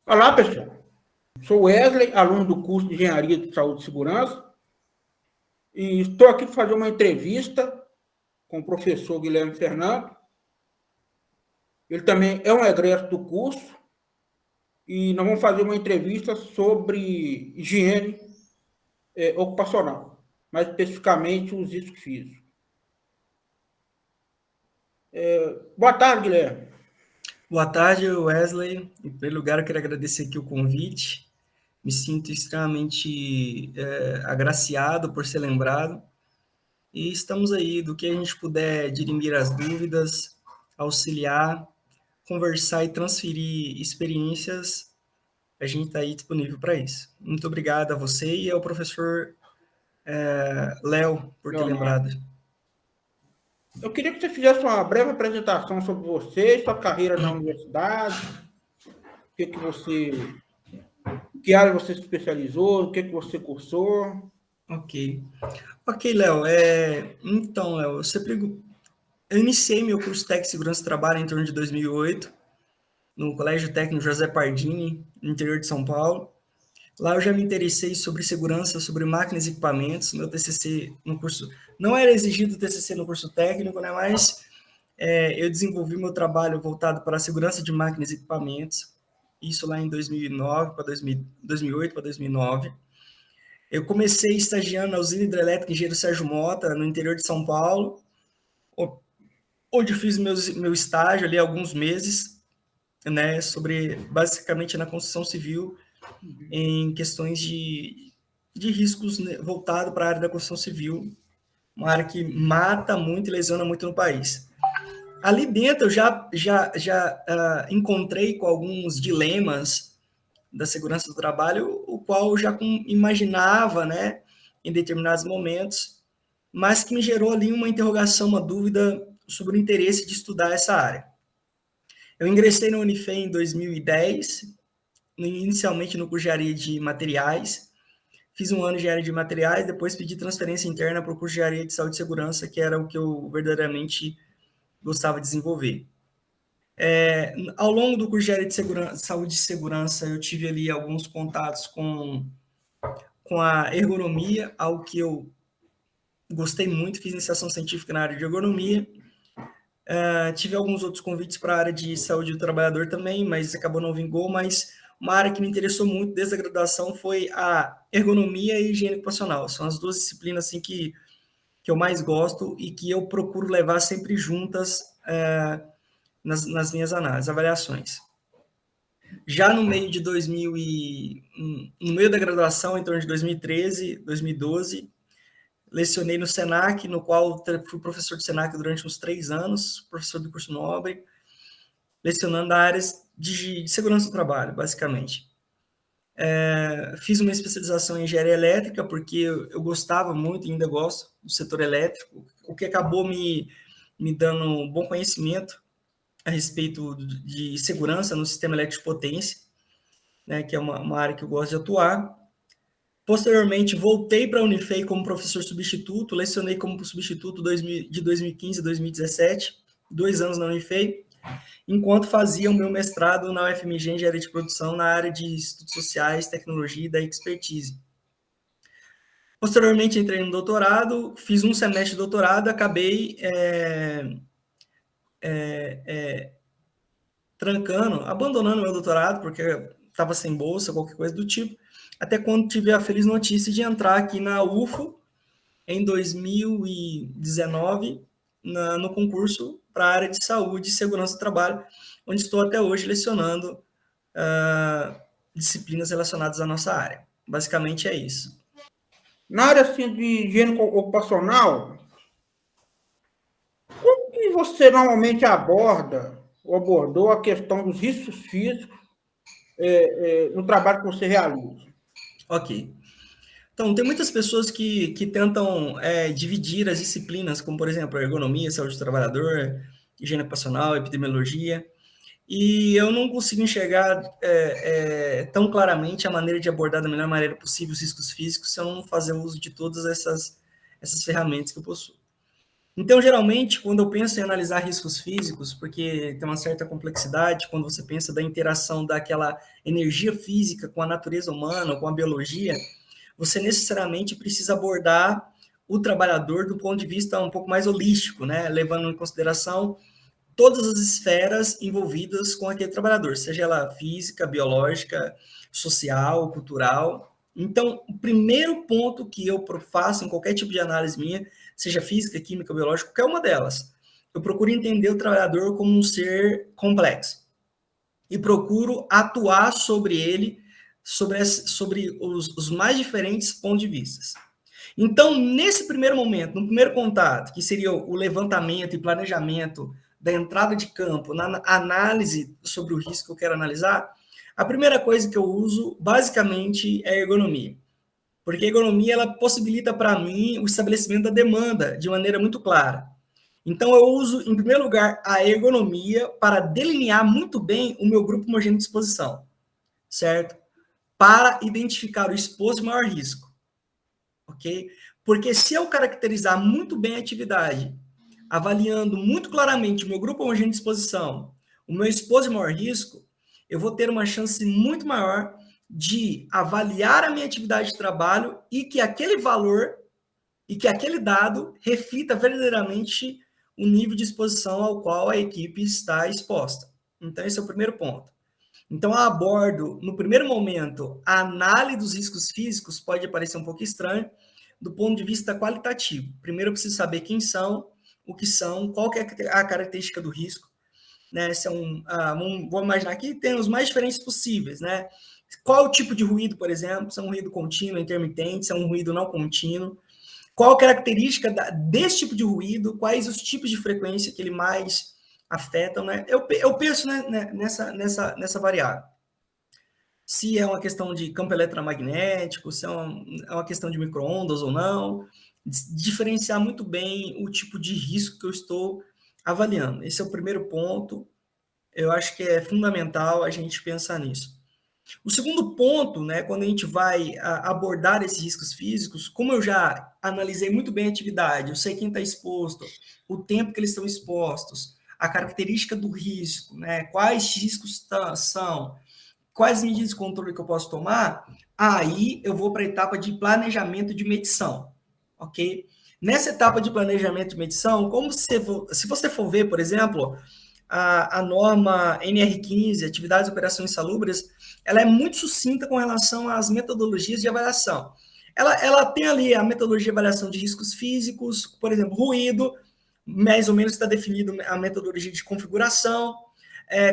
Olá, pessoal. Sou Wesley, aluno do curso de Engenharia de Saúde e Segurança, e estou aqui para fazer uma entrevista com o professor Guilherme Fernando. Ele também é um egresso do curso, e nós vamos fazer uma entrevista sobre higiene ocupacional, mais especificamente os riscos físicos. Boa tarde, Guilherme. Boa tarde, Wesley. Em primeiro lugar, eu quero agradecer aqui o convite. Me sinto extremamente agraciado por ser lembrado. E estamos aí, do que a gente puder dirimir as dúvidas, auxiliar, conversar e transferir experiências, a gente está aí disponível para isso. Muito obrigado a você e ao professor Léo por ter Leonardo, lembrado. eu queria que você fizesse uma breve apresentação sobre você, sua carreira na universidade, que área você se especializou, o que você cursou. Ok. Ok, Léo. Então, Léo, eu iniciei meu curso técnico de segurança do trabalho em torno de 2008, no Colégio Técnico José Pardini, no interior de São Paulo. Lá eu já me interessei sobre segurança, sobre máquinas e equipamentos. Meu TCC no curso... Não era exigido o TCC no curso técnico, né? Mas eu desenvolvi meu trabalho voltado para a segurança de máquinas e equipamentos. Isso lá em 2009 para 2008 para 2009. Eu comecei estagiando na usina hidrelétrica Engenheiro Sérgio Mota, no interior de São Paulo, onde fiz meu estágio ali alguns meses, né, sobre basicamente na construção civil, em questões de riscos, né, voltado para a área da construção civil, uma área que mata muito e lesiona muito no país. Ali dentro eu já encontrei com alguns dilemas da segurança do trabalho, o qual eu já imaginava, né, em determinados momentos, mas que me gerou ali uma interrogação, uma dúvida sobre o interesse de estudar essa área. Eu ingressei na Unifei em 2010, inicialmente no curso de engenharia de materiais. Fiz um ano de engenharia de materiais, depois pedi transferência interna para o curso de engenharia de saúde e segurança, que era o que eu verdadeiramente gostava de desenvolver. Ao longo do curso de engenharia de saúde e segurança, eu tive ali alguns contatos com a ergonomia, algo que eu gostei muito, fiz iniciação científica na área de ergonomia. Tive alguns outros convites para a área de saúde do trabalhador também, mas acabou não vingou. Mas uma área que me interessou muito desde a graduação foi a ergonomia e higiene ocupacional. São as duas disciplinas assim, que eu mais gosto e que eu procuro levar sempre juntas nas minhas análises, avaliações. Já no meio de no meio da graduação, em torno de 2013, 2012, lecionei no Senac, no qual fui professor do Senac durante uns 3 anos, professor do curso nobre, lecionando áreas de segurança do trabalho, basicamente. Fiz uma especialização em engenharia elétrica, porque eu gostava muito e ainda gosto do setor elétrico, o que acabou me dando um bom conhecimento a respeito de segurança no sistema elétrico de potência, né, que é uma área que eu gosto de atuar. Posteriormente, voltei para a Unifei como professor substituto, lecionei como substituto de 2015 a 2017, 2 anos na Unifei, enquanto fazia o meu mestrado na UFMG em Engenharia de Produção na área de Estudos Sociais, Tecnologia e da Expertise. Posteriormente, entrei no doutorado, fiz um semestre de doutorado, acabei abandonando meu doutorado, porque estava sem bolsa, qualquer coisa do tipo, até quando tive a feliz notícia de entrar aqui na UFO, em 2019, no concurso para a área de saúde e segurança do trabalho, onde estou até hoje lecionando disciplinas relacionadas à nossa área. Basicamente é isso. Na área assim, de higiene ocupacional, como que você normalmente aborda ou abordou a questão dos riscos físicos no trabalho que você realiza? Ok. Então, tem muitas pessoas que tentam dividir as disciplinas, como, por exemplo, a ergonomia, saúde do trabalhador, higiene ocupacional, epidemiologia, e eu não consigo enxergar tão claramente a maneira de abordar da melhor maneira possível os riscos físicos se eu não fazer uso de todas essas ferramentas que eu possuo. Então, geralmente, quando eu penso em analisar riscos físicos, porque tem uma certa complexidade, quando você pensa da interação daquela energia física com a natureza humana, com a biologia, você necessariamente precisa abordar o trabalhador do ponto de vista um pouco mais holístico, né? Levando em consideração todas as esferas envolvidas com aquele trabalhador, seja ela física, biológica, social, cultural. Então, o primeiro ponto que eu faço em qualquer tipo de análise minha, seja física, química, biológica, qualquer uma delas, eu procuro entender o trabalhador como um ser complexo e procuro atuar sobre ele, sobre os mais diferentes pontos de vista. Então, nesse primeiro momento, no primeiro contato, que seria o levantamento e planejamento da entrada de campo, na análise sobre o risco que eu quero analisar, a primeira coisa que eu uso, basicamente, é a ergonomia. Porque a ergonomia, ela possibilita para mim o estabelecimento da demanda de maneira muito clara. Então, eu uso, em primeiro lugar, a ergonomia para delinear muito bem o meu grupo homogêneo de exposição, certo? Para identificar o exposto de maior risco, ok? Porque se eu caracterizar muito bem a atividade, avaliando muito claramente o meu grupo homogêneo de exposição, o meu exposto de maior risco, eu vou ter uma chance muito maior de avaliar a minha atividade de trabalho e que aquele valor e que aquele dado reflita verdadeiramente o nível de exposição ao qual a equipe está exposta. Então, esse é o primeiro ponto. Então, eu abordo, no primeiro momento, a análise dos riscos físicos, pode parecer um pouco estranho, do ponto de vista qualitativo. Primeiro, eu preciso saber quem são, o que são, qual que é a característica do risco, né? Vou imaginar aqui, tem os mais diferentes possíveis, né? Qual o tipo de ruído, por exemplo? Se é um ruído contínuo, intermitente, se é um ruído não contínuo. Qual a característica desse tipo de ruído? Quais os tipos de frequência que ele mais afetam, né? Eu penso, né, nessa variável. Se é uma questão de campo eletromagnético, se é uma questão de micro-ondas ou não, diferenciar muito bem o tipo de risco que eu estou avaliando. Esse é o primeiro ponto. Eu acho que é fundamental a gente pensar nisso. O segundo ponto, né, quando a gente vai abordar esses riscos físicos, como eu já analisei muito bem a atividade, eu sei quem está exposto, o tempo que eles estão expostos, a característica do risco, né, quais riscos são, quais medidas de controle que eu posso tomar, aí eu vou para a etapa de planejamento de medição, ok? Nessa etapa de planejamento de medição, se você for ver, por exemplo, a norma NR15, Atividades e Operações Insalubres, ela é muito sucinta com relação às metodologias de avaliação. Ela tem ali a metodologia de avaliação de riscos físicos, por exemplo, ruído, mais ou menos está definido a metodologia de configuração,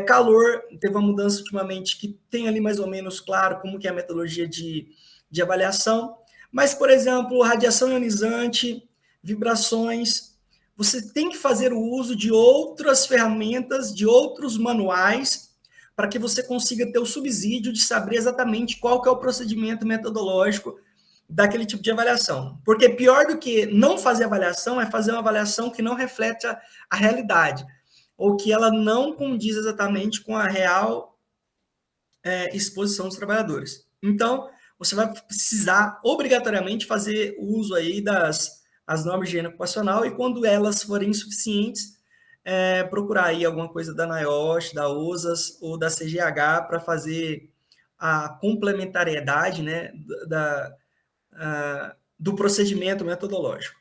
calor, teve uma mudança ultimamente que tem ali mais ou menos claro como que é a metodologia de avaliação, mas, por exemplo, radiação ionizante, vibrações, você tem que fazer o uso de outras ferramentas, de outros manuais, para que você consiga ter o subsídio de saber exatamente qual que é o procedimento metodológico daquele tipo de avaliação. Porque pior do que não fazer avaliação é fazer uma avaliação que não reflete a realidade, ou que ela não condiz exatamente com a real exposição dos trabalhadores. Então, você vai precisar obrigatoriamente fazer uso aí das normas de higiene ocupacional, e quando elas forem insuficientes, procurar aí alguma coisa da NIOSH, da OSAS ou da CGH para fazer a complementariedade, né, do procedimento metodológico.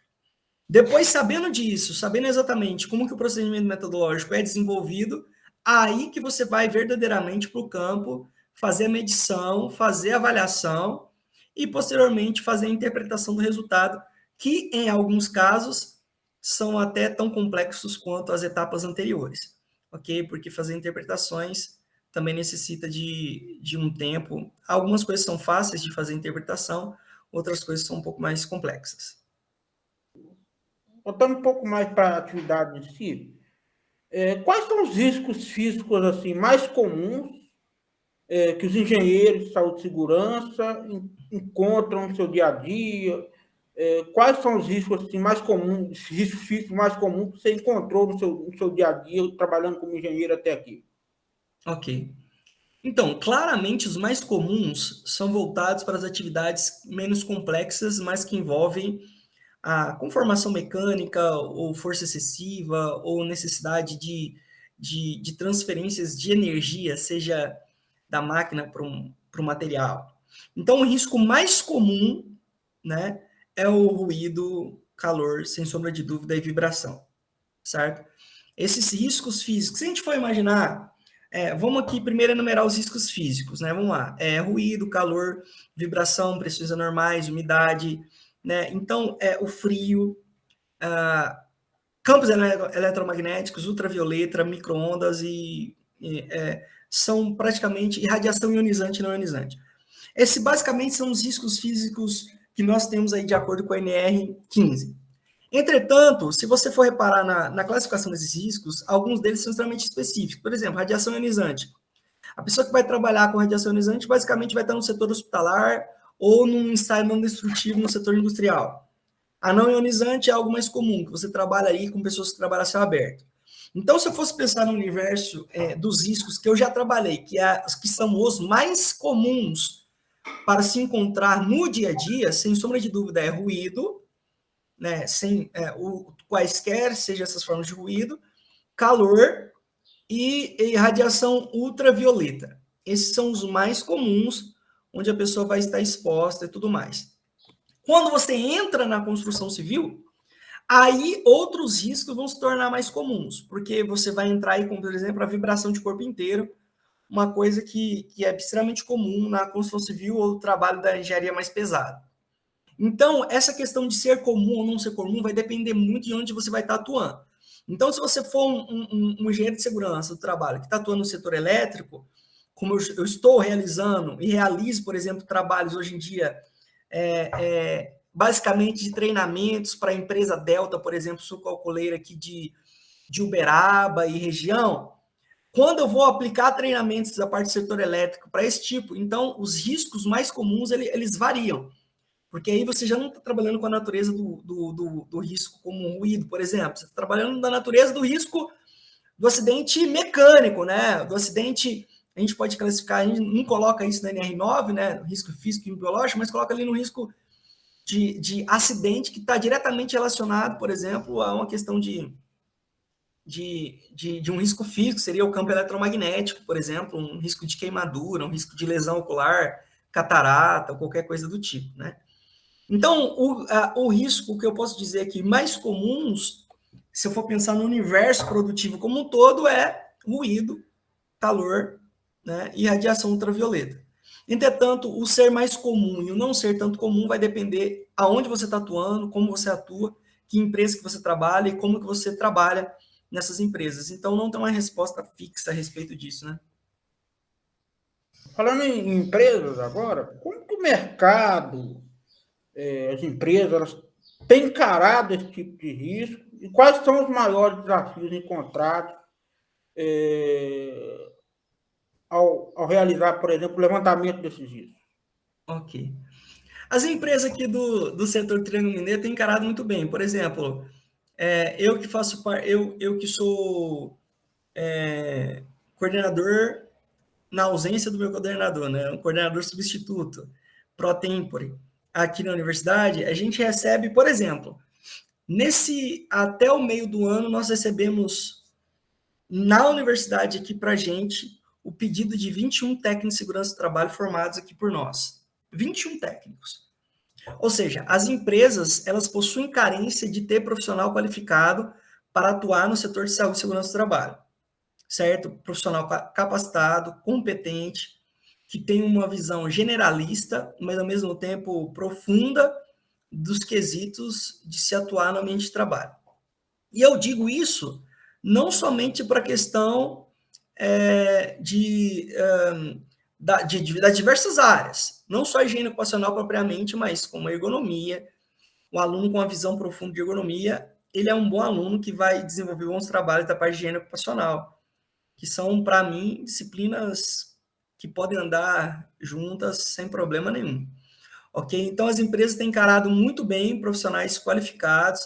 Depois, sabendo disso, sabendo exatamente como que o procedimento metodológico é desenvolvido, aí que você vai verdadeiramente para o campo, fazer a medição, fazer a avaliação e, posteriormente, fazer a interpretação do resultado, que, em alguns casos, são até tão complexos quanto as etapas anteriores, ok? Porque fazer interpretações também necessita de um tempo. Algumas coisas são fáceis de fazer interpretação, outras coisas são um pouco mais complexas. Voltando um pouco mais para a atividade em si, quais são os riscos físicos assim, mais comuns que os engenheiros de saúde e segurança encontram no seu dia a dia? Quais são os riscos assim, mais comuns, riscos físicos mais comuns que você encontrou no seu dia a dia trabalhando como engenheiro até aqui? Ok. Então, claramente, os mais comuns são voltados para as atividades menos complexas, mas que envolvem a conformação mecânica, ou força excessiva, ou necessidade de transferências de energia, seja da máquina para o material. Então, o risco mais comum, né, é o ruído, calor, sem sombra de dúvida, e vibração, certo? Esses riscos físicos, se a gente for imaginar, vamos aqui primeiro enumerar os riscos físicos, né? Vamos lá, ruído, calor, vibração, pressões anormais, umidade, né? Então, o frio, campos eletromagnéticos, ultravioleta, micro-ondas são praticamente radiação ionizante e não ionizante. Esses basicamente são os riscos físicos que nós temos aí de acordo com a NR15. Entretanto, se você for reparar na classificação desses riscos, alguns deles são extremamente específicos. Por exemplo, radiação ionizante. A pessoa que vai trabalhar com radiação ionizante basicamente vai estar no setor hospitalar ou num ensaio não destrutivo no setor industrial. A não ionizante é algo mais comum, que você trabalha aí com pessoas que trabalham a céu aberto. Então, se eu fosse pensar no universo dos riscos que eu já trabalhei, que são os mais comuns para se encontrar no dia a dia, sem sombra de dúvida, é ruído, né, quaisquer sejam essas formas de ruído, calor e radiação ultravioleta. Esses são os mais comuns, onde a pessoa vai estar exposta e tudo mais. Quando você entra na construção civil, aí outros riscos vão se tornar mais comuns, porque você vai entrar aí com, por exemplo, a vibração de corpo inteiro, uma coisa que é extremamente comum na construção civil ou no trabalho da engenharia mais pesada. Então, essa questão de ser comum ou não ser comum vai depender muito de onde você vai estar atuando. Então, se você for um engenheiro de segurança do trabalho que está atuando no setor elétrico, como eu estou realizando e realizo, por exemplo, trabalhos hoje em dia, basicamente de treinamentos para a empresa Delta, por exemplo, sucalcoleira aqui de Uberaba e região, quando eu vou aplicar treinamentos da parte do setor elétrico para esse tipo, então os riscos mais comuns eles variam. Porque aí você já não está trabalhando com a natureza do risco como um ruído, por exemplo. Você está trabalhando na natureza do risco do acidente mecânico, né? Do acidente, a gente pode classificar, a gente não coloca isso na NR9, né? Risco físico e biológico, mas coloca ali no risco de acidente que está diretamente relacionado, por exemplo, a uma questão de um risco físico, seria o campo eletromagnético, por exemplo, um risco de queimadura, um risco de lesão ocular, catarata, ou qualquer coisa do tipo, né? Então, o risco que eu posso dizer aqui mais comuns, se eu for pensar no universo produtivo como um todo, é ruído, calor, né, e radiação ultravioleta. Entretanto, o ser mais comum e o não ser tanto comum vai depender aonde você está atuando, como você atua, que empresa que você trabalha e como que você trabalha nessas empresas. Então, não tem uma resposta fixa a respeito disso, né? Falando em empresas agora, como que o mercado, as empresas, elas têm encarado esse tipo de risco e quais são os maiores desafios encontrados ao realizar, por exemplo, o levantamento desses riscos? Ok. As empresas aqui do setor Triângulo Mineiro têm encarado muito bem. Por exemplo, eu que faço parte, eu que sou coordenador na ausência do meu coordenador, né? Um coordenador substituto, pro tempore, aqui na universidade, a gente recebe, por exemplo, até o meio do ano, nós recebemos na universidade aqui para a gente o pedido de 21 técnicos de segurança do trabalho formados aqui por nós. 21 técnicos. Ou seja, as empresas, elas possuem carência de ter profissional qualificado para atuar no setor de saúde e segurança do trabalho. Certo? Profissional capacitado, competente, que tem uma visão generalista, mas ao mesmo tempo profunda dos quesitos de se atuar no ambiente de trabalho. E eu digo isso não somente para a questão das diversas áreas, não só a higiene ocupacional propriamente, mas como a ergonomia. O aluno com uma visão profunda de ergonomia, ele é um bom aluno que vai desenvolver bons trabalhos da parte de higiene ocupacional, que são, para mim, disciplinas que podem andar juntas sem problema nenhum. Ok? Então, as empresas têm encarado muito bem profissionais qualificados,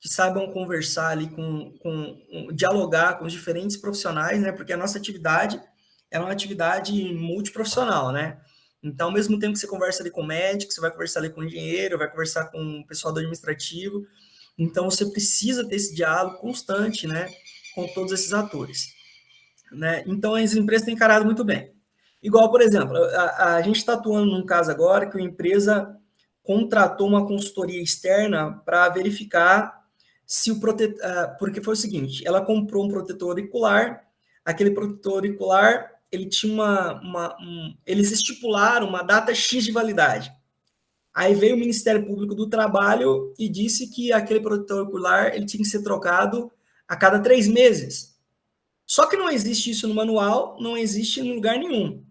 que saibam conversar ali dialogar com os diferentes profissionais, né? Porque a nossa atividade é uma atividade multiprofissional, né? Então, ao mesmo tempo que você conversa ali com o médico, você vai conversar ali com o engenheiro, vai conversar com o pessoal do administrativo. Então, você precisa ter esse diálogo constante, né, com todos esses atores, né? Então, as empresas têm encarado muito bem. Igual, por exemplo, a gente está atuando num caso agora que a empresa contratou uma consultoria externa para verificar se o protetor... Porque foi o seguinte, ela comprou um protetor auricular, aquele protetor auricular, ele tinha eles estipularam uma data X de validade. Aí veio o Ministério Público do Trabalho e disse que aquele protetor auricular ele tinha que ser trocado a cada 3 meses. Só que não existe isso no manual, não existe em lugar nenhum.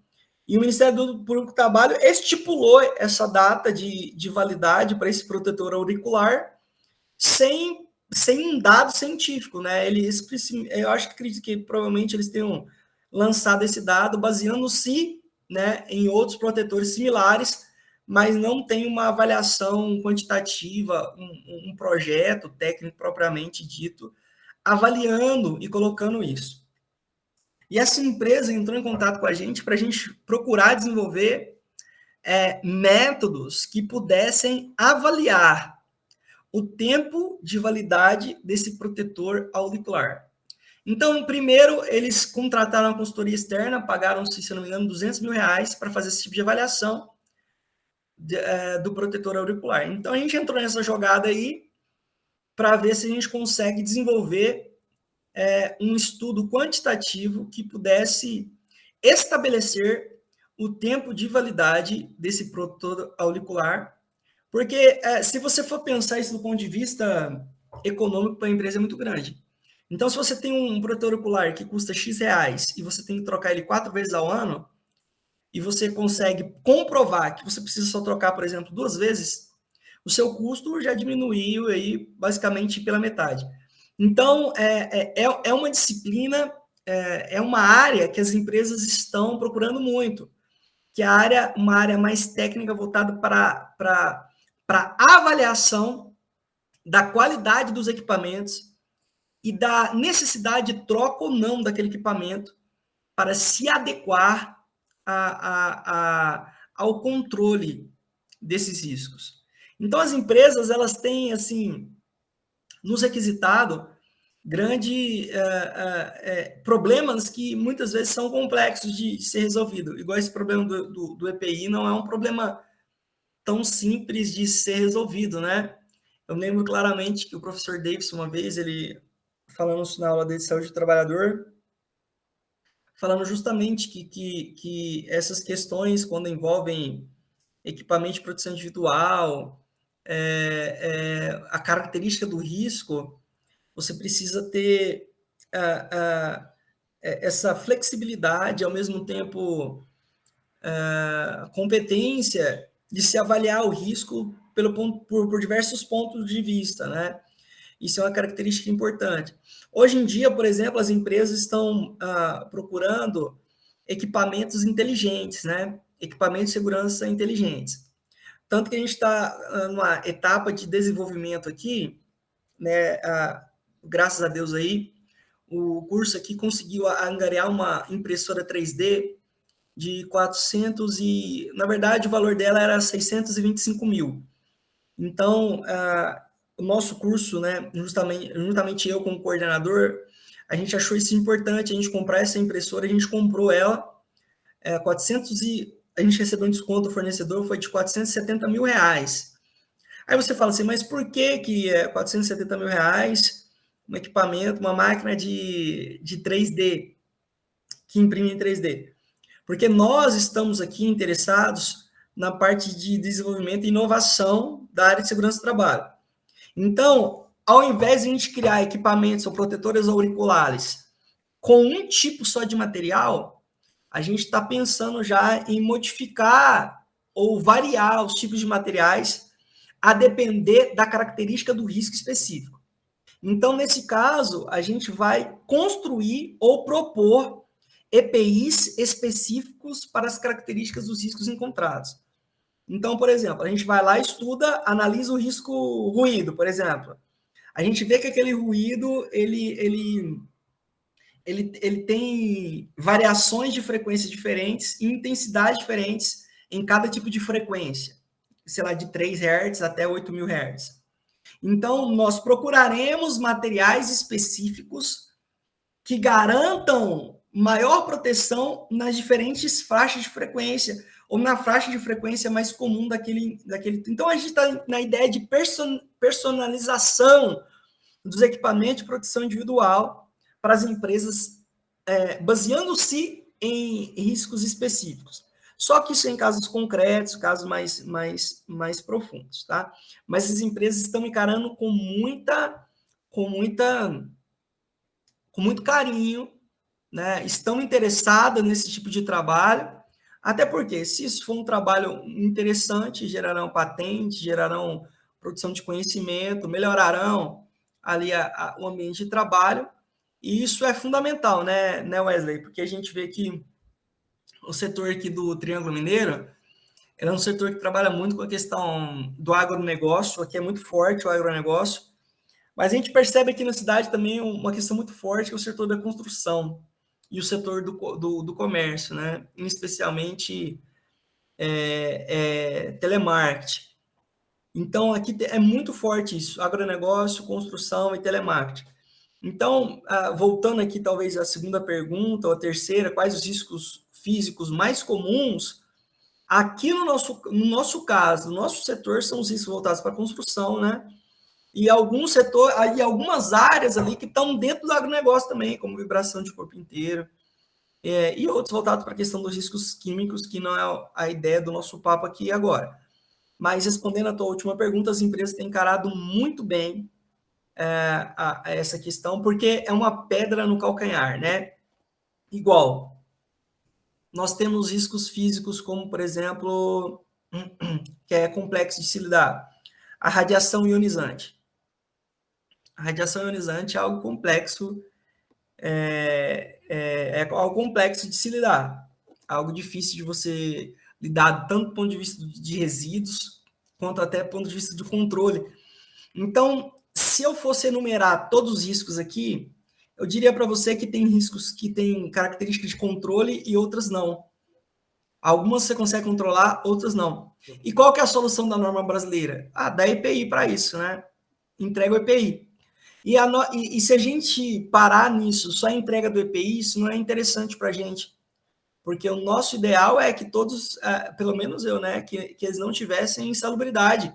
E o Ministério Público do Trabalho estipulou essa data de validade para esse protetor auricular sem um dado científico, né? Eu acho que acredito que provavelmente eles tenham lançado esse dado baseando-se, né, em outros protetores similares, mas não tem uma avaliação quantitativa, um projeto técnico propriamente dito, avaliando e colocando isso. E essa empresa entrou em contato com a gente para a gente procurar desenvolver métodos que pudessem avaliar o tempo de validade desse protetor auricular. Então, primeiro, eles contrataram uma consultoria externa, pagaram, se não me engano, R$200 mil para fazer esse tipo de avaliação do protetor auricular. Então, a gente entrou nessa jogada aí para ver se a gente consegue desenvolver um estudo quantitativo que pudesse estabelecer o tempo de validade desse protetor auricular, porque se você for pensar isso do ponto de vista econômico para a empresa é muito grande. Então, se você tem um protetor auricular que custa X reais e você tem que trocar ele 4 vezes ao ano, e você consegue comprovar que você precisa só trocar, por exemplo, 2 vezes, o seu custo já diminuiu aí basicamente pela metade. Então, é uma disciplina, é uma área que as empresas estão procurando muito, que é uma área mais técnica voltada para avaliação da qualidade dos equipamentos e da necessidade de troca ou não daquele equipamento para se adequar ao controle desses riscos. Então, as empresas, elas têm, assim, nos requisitado problemas que muitas vezes são complexos de ser resolvido. Igual esse problema do EPI não é um problema tão simples de ser resolvido, né? Eu lembro claramente que o professor Davis, uma vez, ele falando na aula de saúde do trabalhador, falando justamente que essas questões, quando envolvem equipamento de proteção individual, a característica do risco, você precisa ter essa flexibilidade, ao mesmo tempo competência de se avaliar o risco por diversos pontos de vista, né? Isso é uma característica importante. Hoje em dia, por exemplo, as empresas estão procurando equipamentos inteligentes, né? Equipamentos de segurança inteligentes. Tanto que a gente está numa etapa de desenvolvimento aqui, né? Graças a Deus aí, o curso aqui conseguiu angariar uma impressora 3D de 400 e... Na verdade, o valor dela era 625 mil. Então, o nosso curso, né, justamente eu como coordenador, a gente achou isso importante, a gente comprar essa impressora, a gente comprou ela, 400 e... A gente recebeu um desconto do fornecedor, foi de 470 mil reais. Aí você fala assim, mas por que é 470 mil reais, um equipamento, uma máquina de 3D, que imprime em 3D? Porque nós estamos aqui interessados na parte de desenvolvimento e inovação da área de segurança do trabalho. Então, ao invés de a gente criar equipamentos ou protetores auriculares com um tipo só de material, a gente está pensando já em modificar ou variar os tipos de materiais a depender da característica do risco específico. Então, nesse caso, a gente vai construir ou propor EPIs específicos para as características dos riscos encontrados. Então, por exemplo, a gente vai lá, estuda, analisa o risco ruído, por exemplo. A gente vê que aquele ruído, ele tem variações de frequência diferentes e intensidades diferentes em cada tipo de frequência, sei lá, de 3 Hz até 8.000 Hz. Então, nós procuraremos materiais específicos que garantam maior proteção nas diferentes faixas de frequência, ou na faixa de frequência mais comum daquele. Então, a gente está na ideia de personalização dos equipamentos de proteção individual para as empresas, baseando-se em riscos específicos. Só que isso é em casos concretos, casos mais profundos, tá? Mas as empresas estão encarando com muito carinho, né? Estão interessadas nesse tipo de trabalho, até porque, se isso for um trabalho interessante, gerarão patente, gerarão produção de conhecimento, melhorarão ali o ambiente de trabalho, e isso é fundamental, né, Wesley? Porque a gente vê que o setor aqui do Triângulo Mineiro, ele é um setor que trabalha muito com a questão do agronegócio, aqui é muito forte o agronegócio, mas a gente percebe aqui na cidade também uma questão muito forte, que é o setor da construção e o setor do comércio, né? Especialmente telemarketing. Então, aqui é muito forte isso, agronegócio, construção e telemarketing. Então, voltando aqui talvez à segunda pergunta, ou à terceira, quais os riscos físicos mais comuns? Aqui no nosso caso, no nosso setor, são os riscos voltados para a construção, né? E alguns setores, aí algumas áreas ali que estão dentro do agronegócio também, como vibração de corpo inteiro, e outros voltados para a questão dos riscos químicos, que não é a ideia do nosso papo aqui agora. Mas respondendo a tua última pergunta, as empresas têm encarado muito bem a essa questão, porque é uma pedra no calcanhar, né? Igual, nós temos riscos físicos, como, por exemplo, que é complexo de se lidar, a radiação ionizante. A radiação ionizante é algo complexo, é algo complexo de se lidar, algo difícil de você lidar, tanto do ponto de vista de resíduos, quanto até do ponto de vista do controle. Então, se eu fosse enumerar todos os riscos aqui, eu diria para você que tem riscos que têm características de controle e outras não. Algumas você consegue controlar, outras não. E qual que é a solução da norma brasileira? Dá EPI para isso, né? Entrega o EPI. E se a gente parar nisso, só a entrega do EPI, isso não é interessante para a gente. Porque o nosso ideal é que todos, pelo menos eu, né, que eles não tivessem insalubridade.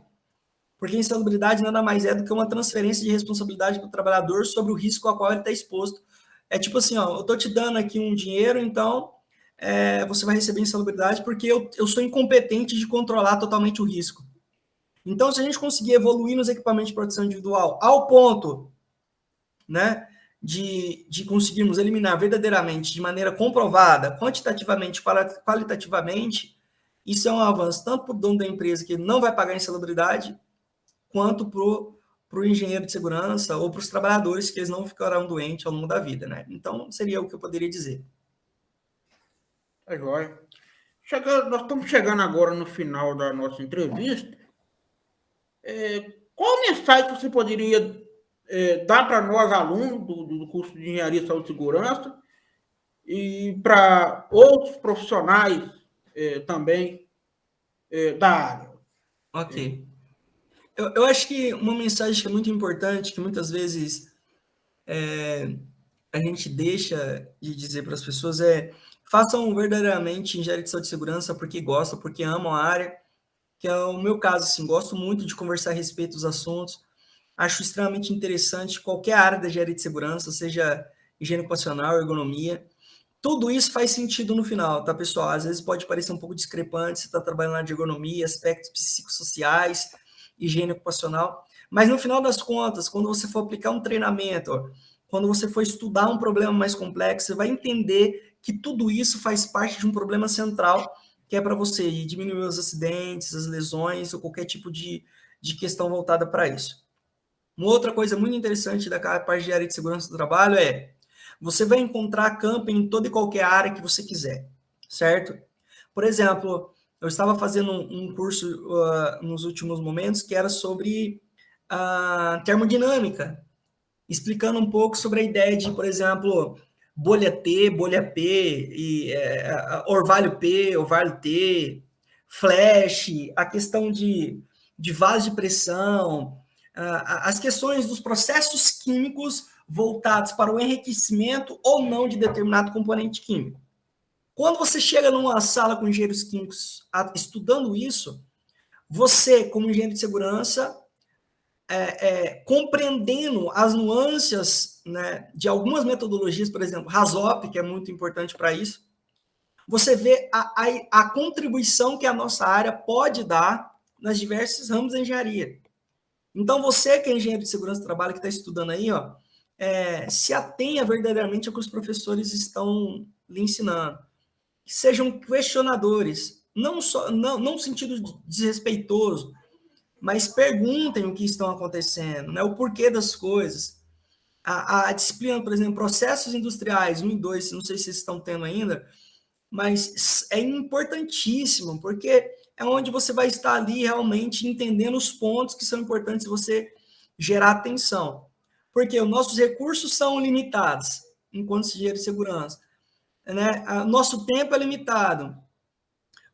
Porque insalubridade nada mais é do que uma transferência de responsabilidade para o trabalhador sobre o risco ao qual ele está exposto. É tipo assim, ó, eu estou te dando aqui um dinheiro, então você vai receber insalubridade porque eu sou incompetente de controlar totalmente o risco. Então, se a gente conseguir evoluir nos equipamentos de proteção individual ao ponto, né, de conseguirmos eliminar verdadeiramente, de maneira comprovada, quantitativamente, qualitativamente, isso é um avanço tanto para o dono da empresa, que não vai pagar insalubridade, quanto para o engenheiro de segurança ou para os trabalhadores, que eles não ficarão doentes ao longo da vida, né? Então, seria o que eu poderia dizer. É jóia. Nós estamos chegando agora no final da nossa entrevista. Qual mensagem você poderia dar para nós, alunos do curso de Engenharia, Saúde e Segurança, e para outros profissionais também da área? Ok. Eu acho que uma mensagem que é muito importante, que muitas vezes a gente deixa de dizer para as pessoas façam verdadeiramente engenharia de saúde e segurança porque gostam, porque amam a área, que é o meu caso, assim, gosto muito de conversar a respeito dos assuntos, acho extremamente interessante qualquer área da engenharia de segurança, seja higiene ocupacional, ergonomia, tudo isso faz sentido no final, tá, pessoal? Às vezes pode parecer um pouco discrepante, você está trabalhando na área de ergonomia, aspectos psicossociais, higiene ocupacional, mas no final das contas, quando você for aplicar um treinamento, quando você for estudar um problema mais complexo, você vai entender que tudo isso faz parte de um problema central, que é para você diminuir os acidentes, as lesões, ou qualquer tipo de questão voltada para isso. Uma outra coisa muito interessante da parte de área de segurança do trabalho você vai encontrar camping em toda e qualquer área que você quiser, certo? Por exemplo, eu estava fazendo um curso nos últimos momentos que era sobre termodinâmica, explicando um pouco sobre a ideia de, por exemplo, bolha T, bolha P, e orvalho P, orvalho T, flash, a questão de vaso de pressão, as questões dos processos químicos voltados para o enriquecimento ou não de determinado componente químico. Quando você chega numa sala com engenheiros químicos estudando isso, você, como engenheiro de segurança, compreendendo as nuances, né, de algumas metodologias, por exemplo, RASOP, que é muito importante para isso, você vê a contribuição que a nossa área pode dar nas diversos ramos da engenharia. Então, você que é engenheiro de segurança do trabalho, que está estudando aí, ó, se atenha verdadeiramente ao que os professores estão lhe ensinando. Sejam questionadores, não no sentido desrespeitoso, mas perguntem o que estão acontecendo, né, o porquê das coisas. A disciplina, por exemplo, processos industriais 1 e 2, não sei se vocês estão tendo ainda, mas é importantíssimo, porque é onde você vai estar ali realmente entendendo os pontos que são importantes você gerar atenção. Porque os nossos recursos são limitados, enquanto engenheiro de segurança. Né? Nosso tempo é limitado.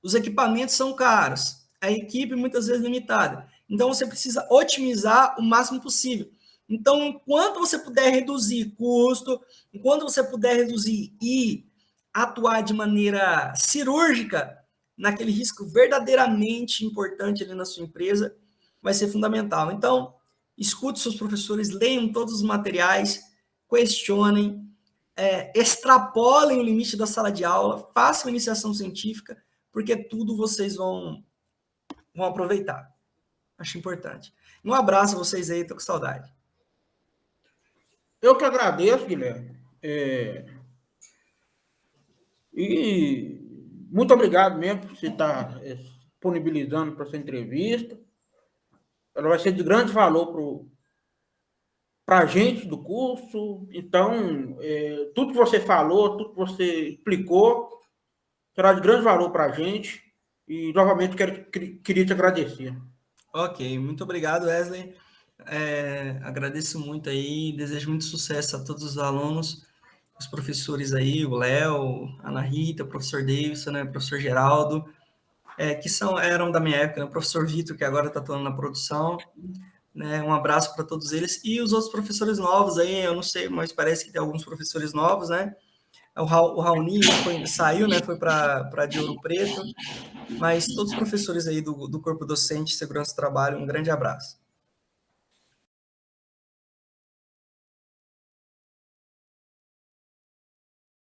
Os equipamentos são caros. A equipe, muitas vezes, limitada. Então, você precisa otimizar o máximo possível. Então, enquanto você puder reduzir custo, enquanto você puder reduzir e atuar de maneira cirúrgica naquele risco verdadeiramente importante ali na sua empresa, vai ser fundamental. Então, escute seus professores, leiam todos os materiais, questionem, extrapolem o limite da sala de aula, façam iniciação científica, porque tudo vocês vão aproveitar. Acho importante. Um abraço a vocês aí, tô com saudade. Eu que agradeço, Guilherme. E muito obrigado mesmo por você estar disponibilizando para essa entrevista. Ela vai ser de grande valor para a gente do curso. Então, tudo que você falou, tudo que você explicou, será de grande valor para a gente. E, novamente, queria te agradecer. Ok, muito obrigado, Wesley. Agradeço muito aí, desejo muito sucesso a todos os alunos, os professores aí, o Léo, a Ana Rita, o professor Davidson, né, o professor Geraldo, que eram da minha época, né, o professor Vitor, que agora está atuando na produção, né, um abraço para todos eles, e os outros professores novos aí, eu não sei, mas parece que tem alguns professores novos, né, o Raoni saiu, né, foi para de Ouro Preto, mas todos os professores aí do corpo docente de segurança do trabalho, um grande abraço.